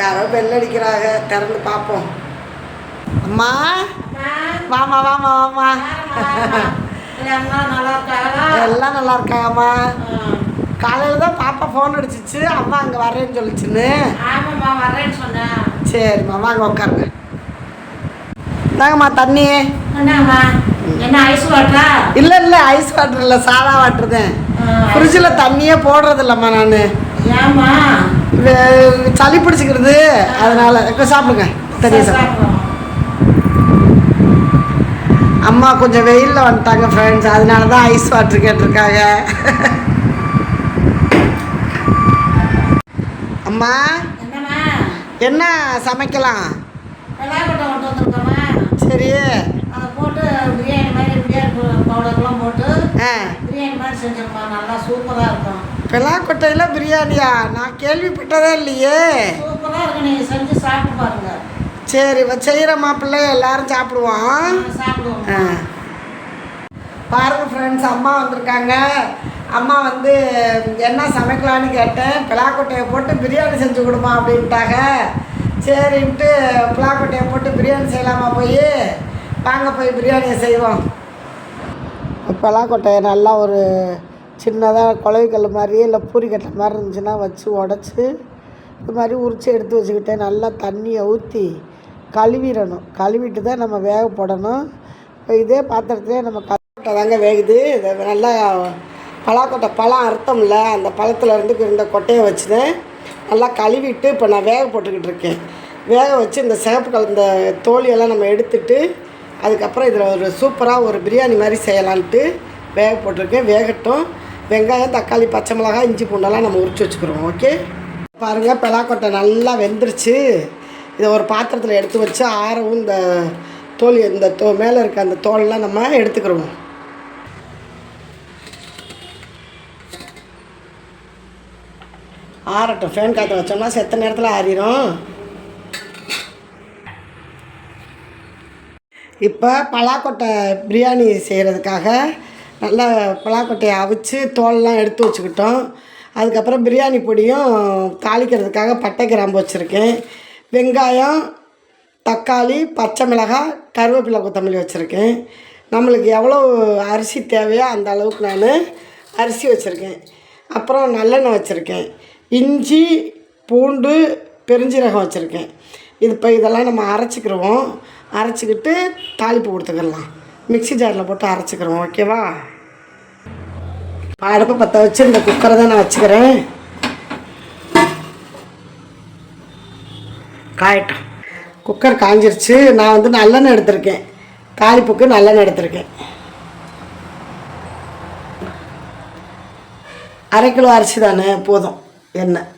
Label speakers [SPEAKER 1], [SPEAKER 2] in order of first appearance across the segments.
[SPEAKER 1] யாரோ பெல் அடிக்கிறாங்க, திறந்து பார்ப்போம். அம்மா வாமா வாமா வாமா. எல்லாம் நல்லா இருக்காங்கம்மா. காலையில் தான் பாப்பா ஃபோன் அடிச்சிச்சு, அம்மா அங்கே வரேன்னு சொல்லிச்சுன்னு.
[SPEAKER 2] ஆமாம்மா வரேன்னு சொன்னேன்.
[SPEAKER 1] சரிம்மா வாங்க உட்காருங்க. இந்தாங்கம்மா தண்ணி.
[SPEAKER 2] என்ன ஐஸ் வாட்டரா?
[SPEAKER 1] இல்லை இல்லை ஐஸ் வாட்டர் இல்லை, சாதா வாட்டர் தான். ஃப்ரிட்ஜில் தண்ணியே போடுறது இல்லைம்மா நான்.
[SPEAKER 2] ஏம்மா?
[SPEAKER 1] சளி பிடிச்சிக்கிறது, அதனால. இப்போ சாப்பிடுங்க தண்ணியை சாப்பிடுங்க. அம்மா கொஞ்சம் வெயிலில் வந்துட்டாங்க ஃப்ரெண்ட்ஸ், அதனால தான் ஐஸ் வாட்டர் கேட்டிருக்காங்க. அம்மா என்ன சமைக்கலாம்? சரி
[SPEAKER 2] அதை போட்டு பிரியாணி மாதிரி பிரியாணி பவுடர்லாம் போட்டு பிரியாணி மாதிரி செஞ்சிருப்பா, நல்லா சூப்பராக இருக்கும்.
[SPEAKER 1] பெலாக்கொட்டையில் பிரியாணியா? நான் கேள்விப்பட்டதே இல்லையே.
[SPEAKER 2] சூப்பராக இருக்கும், நீங்கள் செஞ்சு சாப்பிட்டு பாருங்க.
[SPEAKER 1] சரி செய்கிற மாப்பிள்ளை எல்லாரும் சாப்பிடுவோம்.
[SPEAKER 2] சாப்பிடுவோம்.
[SPEAKER 1] பாருங்க ஃப்ரெண்ட்ஸ், அம்மா வந்திருக்காங்க. அம்மா வந்து என்ன சமைக்கலான்னு கேட்டேன். பெலாக்கொட்டையை போட்டு பிரியாணி செஞ்சு கொடுமா அப்படின்ட்டாங்க. சரின்ட்டு பெலாக்கொட்டையை போட்டு பிரியாணி செய்யலாமா? வாங்க போய் பிரியாணியை செய்வோம். பெலாக்கொட்டையை நல்லா ஒரு சின்னதாக குழவிக்கல் மாதிரியே இல்லை பூரிக்கட்டை மாதிரி இருந்துச்சுன்னா வச்சு உடச்சி இது மாதிரி உரித்து எடுத்து வச்சுக்கிட்டேன். நல்லா தண்ணியை ஊற்றி கழுவிடணும். கழுவிட்டு தான் நம்ம வேக போடணும். இப்போ இதே பாத்திரத்துலேயே நம்ம பெலாக்கொட்டை தாங்க வேகுது. இதை நல்லா பெலாக்கொட்டை பழம் அறுத்தோம்ல, அந்த பழத்துலேருந்து இந்த கொட்டையை வச்சுனேன் நல்லா கழுவிட்டு இப்போ நான் வேக போட்டுக்கிட்டு இருக்கேன். வேக வச்சு இந்த சிகப்பு கலந்த தோலியெல்லாம் நம்ம எடுத்துட்டு அதுக்கப்புறம் இதில் ஒரு சூப்பராக ஒரு பிரியாணி மாதிரி செய்யலான்ட்டு வேக போட்டிருக்கேன். வேகட்டும். வெங்காயம், தக்காளி, பச்சை மிளகாய், இஞ்சி பூண்டெல்லாம் நம்ம உரித்து வச்சுக்கிறோம். ஓகே பாருங்கள், பெலாக்கொட்டை நல்லா வெந்துருச்சு. இதை ஒரு பாத்திரத்தில் எடுத்து வச்சு ஆறவும் இந்த தோல் இந்த மேலே இருக்க அந்த தோலெலாம் நம்ம எடுத்துக்கிறோம். ஆறட்டும். ஃபேன் காற்று வச்சோம்னா செத்த நேரத்தில் ஆறிடும். இப்போ பலாக்கொட்டை பிரியாணி செய்கிறதுக்காக நல்லா பலாக்கொட்டையை அவிச்சு தோலெலாம் எடுத்து வச்சுக்கிட்டோம். அதுக்கப்புறம் பிரியாணி பொடியும் தாளிக்கிறதுக்காக பட்டை கிராம்பு வச்சுருக்கேன். வெங்காயம், தக்காளி, பச்சை மிளகாய், கருவேப்பிலை, கொத்தமல்லி வச்சுருக்கேன். நம்மளுக்கு எவ்வளோ அரிசி தேவையோ அந்த அளவுக்கு நான் அரிசி வச்சுருக்கேன். அப்புறம் நல்லெண்ணெய் வச்சுருக்கேன். இஞ்சி, பூண்டு, பெருஞ்சீரகம் வச்சுருக்கேன். இது இப்போ இதெல்லாம் நம்ம அரைச்சிக்கிடுவோம். அரைச்சிக்கிட்டு தாளிப்பு கொடுத்துக்கலாம். மிக்ஸி ஜாரில் போட்டு அரைச்சிக்கிறோம். ஓகேவா? அடுப்பை பற்ற வச்சு இந்த குக்கரை தான் நான் வச்சுக்கிறேன். காயட்டும். குக்கர் காஞ்சிருச்சு. நான் வந்து நல்லெண்ணெய் எடுத்திருக்கேன். தாளிப்புக்கு நல்லெண்ணெய் எடுத்திருக்கேன். 1/2 கிலோ அரிசி தானே போதும். எண்ணெய்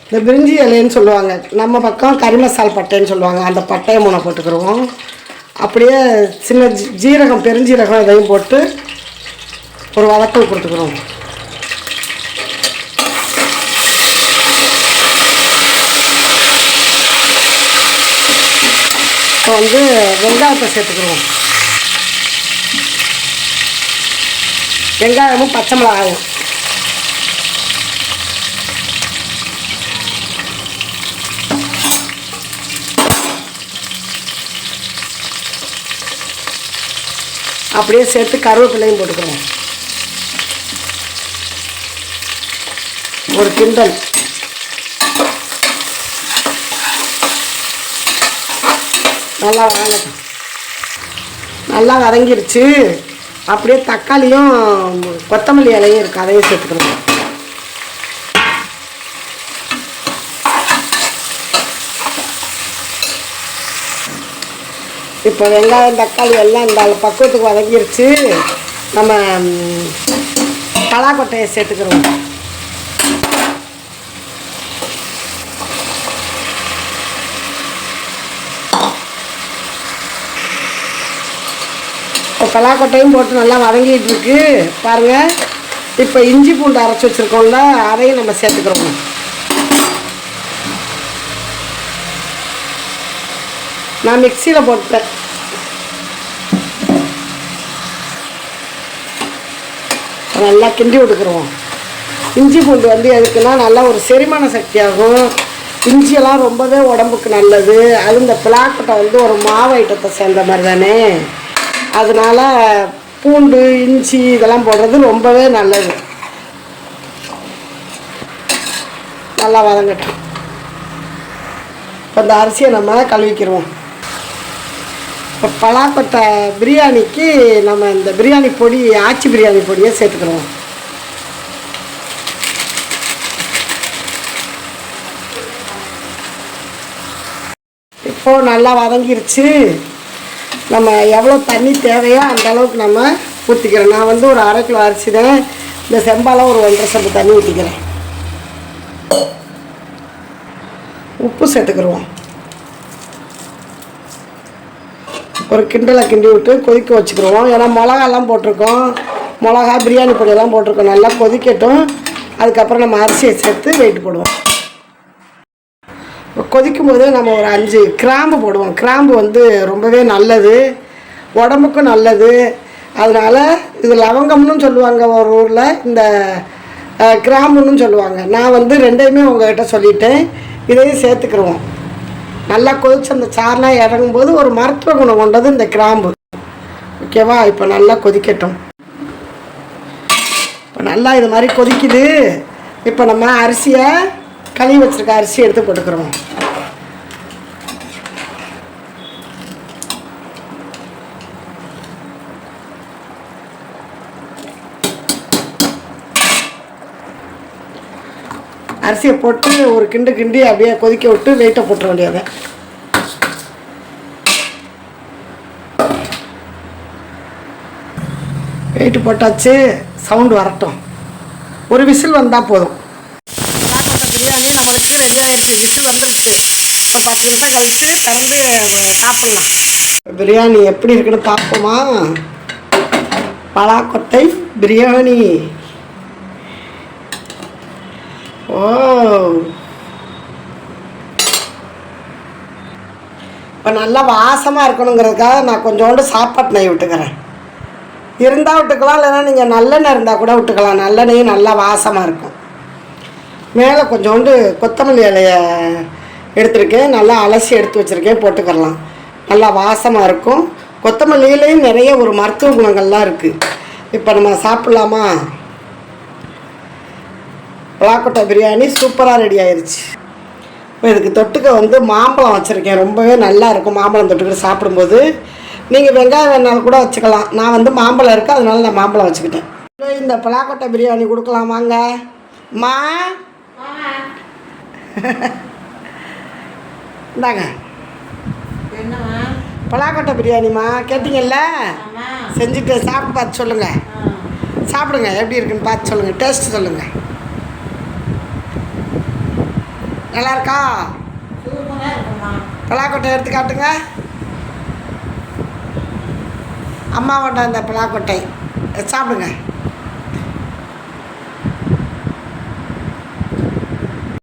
[SPEAKER 1] இந்த பிரிஞ்சி இலைன்னு சொல்லுவாங்க, நம்ம பக்கம் கறி மசால் பட்டைன்னு சொல்லுவாங்க. அந்த பட்டையை 3 போட்டுக்கிடுவோம். அப்படியே சின்ன ஜீரகம், பெருஞ்சீரகம் இதையும் போட்டு ஒரு வதக்கல் கொடுத்துக்கிறோம். இப்போ வந்து வெங்காயத்தை சேர்த்துக்கிறோம். வெங்காயமும் பச்சை மிளகாயும் அப்படியே சேர்த்து கருவேப்பிலையும் போட்டுக்கிறோம். ஒரு கிண்டல். நல்லா வதங்கட்டும். நல்லா வதங்கிருச்சு. அப்படியே தக்காளியும் கொத்தமல்லி இலையும் இருக்குது, அதையும் சேர்த்துக்கிறோம். இப்போ வெங்காயம், தக்காளி எல்லாம் இந்த பக்குவத்துக்கு வதங்கிருச்சு. நம்ம பலாக்கொட்டையை சேர்த்துக்கிறோம். இப்போ பலாக்கொட்டையும் போட்டு நல்லா வதங்கிட்டு இருக்கு பாருங்கள். இப்போ இஞ்சி பூண்டு அரைச்சி வச்சுருக்கோம்ல, அதையும் நம்ம சேர்த்துக்கிறோம். நான் மிக்சியில் போட்டேன். நல்லா கிண்டி விட்டுக்குருவோம். இஞ்சி பூண்டு வந்து எதுக்குன்னா நல்லா ஒரு செரிமான சக்தியாகும். இஞ்சியெல்லாம் ரொம்பவே உடம்புக்கு நல்லது. அது இந்த பிளாக்கொட்டை வந்து ஒரு மாவு ஐட்டத்தை சேர்ந்த மாதிரி தானே, அதனால பூண்டு இஞ்சி இதெல்லாம் போடுறது ரொம்பவே நல்லது. நல்லா வதங்கட்டும். இப்போ இந்த அரிசியை நம்ம கழுவிக்கிடுவோம். இப்போ பலாக்கொட்டை பிரியாணிக்கு நம்ம இந்த பிரியாணி பொடி, ஆச்சி பிரியாணி பொடியை சேர்த்துக்கிடுவோம். இப்போது நல்லா வதங்கிருச்சு. நம்ம எவ்வளோ தண்ணி தேவையோ அந்த அளவுக்கு நம்ம ஊற்றிக்கிறோம். நான் வந்து ஒரு 1/2 கிலோ அரிசி தான், இந்த செம்பால் ஒரு 1.5 செம்பு தண்ணி ஊற்றிக்கிறேன். உப்பு சேர்த்துக்கிடுவோம். ஒரு கிண்டலை கிண்டி விட்டு கொதிக்க வச்சுக்கிடுவோம். ஏன்னா மிளகாலாம் போட்டிருக்கோம், மிளகா பிரியாணி பொடியெல்லாம் போட்டிருக்கோம். நல்லா கொதிக்கட்டும். அதுக்கப்புறம் நம்ம அரிசியை சேர்த்து வெயிட் போடுவோம். கொதிக்கும் போது நம்ம ஒரு 5 கிராம்பு போடுவோம். கிராம்பு வந்து ரொம்பவே நல்லது, உடம்புக்கும் நல்லது. அதனால் இது லவங்கம்னு சொல்லுவாங்க ஒரு ஊரில், இந்த கிராம்புன்னு சொல்லுவாங்க. நான் வந்து ரெண்டையுமே உங்கள்கிட்ட சொல்லிட்டேன். இதையும் சேர்த்துக்கிடுவோம். நல்லா கொதிச்சு அந்த சாரெலாம் இறங்கும்போது ஒரு மருத்துவ குணம் கொண்டது இந்த கிராம்பு. ஓகேவா? இப்போ நல்லா கொதிக்கட்டும். இப்போ நல்லா இது மாதிரி கொதிக்குது. இப்போ நம்ம அரிசியை, கழுவி வச்சுருக்க அரிசி எடுத்து போட்டுக்கிறோம். அரிசியை போட்டு ஒரு கிண்டு கிண்டி அப்படியே கொதிக்க விட்டு வெயிட்டை போட்டுற வேண்டியது. வெயிட்டு போட்டாச்சு. சவுண்டு வரட்டும். ஒரு விசில் வந்தால் போதும். பிரியாணி நம்மளுக்கு ரெடி ஆகிடுச்சு. விசில் வந்துருச்சு. இப்போ 10 நிமிஷம் கழித்து திறந்து சாப்பிட்லாம். பிரியாணி எப்படி இருக்குன்னு பார்ப்போமா? பலாக்கொட்டை பிரியாணி. ஓ, இப்போ நல்லா வாசமாக இருக்கணுங்கிறதுக்காக நான் கொஞ்சோண்டு சாப்பாட்டு நெய் விட்டுக்கிறேன். இருந்தால் விட்டுக்கலாம், இல்லைன்னா நீங்கள் நல்லெண்ணெய் இருந்தால் கூட விட்டுக்கலாம். நல்லெண்ணெயும் நல்லா வாசமாக இருக்கும். மேலே கொஞ்சோண்டு கொத்தமல்லி இலையை எடுத்துருக்கேன், நல்லா அலசி எடுத்து வச்சுருக்கேன், போட்டுக்கிறலாம். நல்லா வாசமாக இருக்கும். கொத்தமல்லியிலையும் நிறைய ஒரு மருத்துவ குணங்கள்லாம் இருக்குது. இப்போ நம்ம சாப்பிட்லாமா? பலாக்கொட்டை பிரியாணி சூப்பராக ரெடி ஆயிடுச்சு. இப்போ இதுக்கு தொட்டுக்க வந்து மாம்பழம் வச்சுருக்கேன். ரொம்பவே நல்லா இருக்கும் மாம்பழம் தொட்டுக்கிட்டு சாப்பிடும்போது. நீங்கள் வெங்காயம் வேணாலும் கூட வச்சுக்கலாம். நான் வந்து மாம்பழம் இருக்குது, அதனால நான் மாம்பழம் வச்சுக்கிட்டேன். இந்த பலாக்கொட்டை பிரியாணி கொடுக்கலாம் வாங்க. மா இந்தாங்க பலாக்கொட்டை பிரியாணிம்மா. கேட்டிங்கல்ல, செஞ்சுட்டு சாப்பிட்டு பார்த்து சொல்லுங்கள். சாப்பிடுங்க, எப்படி இருக்குன்னு பார்த்து சொல்லுங்கள். டேஸ்ட் சொல்லுங்கள். நல்லா இருக்கா? பலாக்கொட்டை எடுத்து காட்டுங்க. அம்மாவோட இந்த பலாக்கொட்டை சாப்பிடுங்க.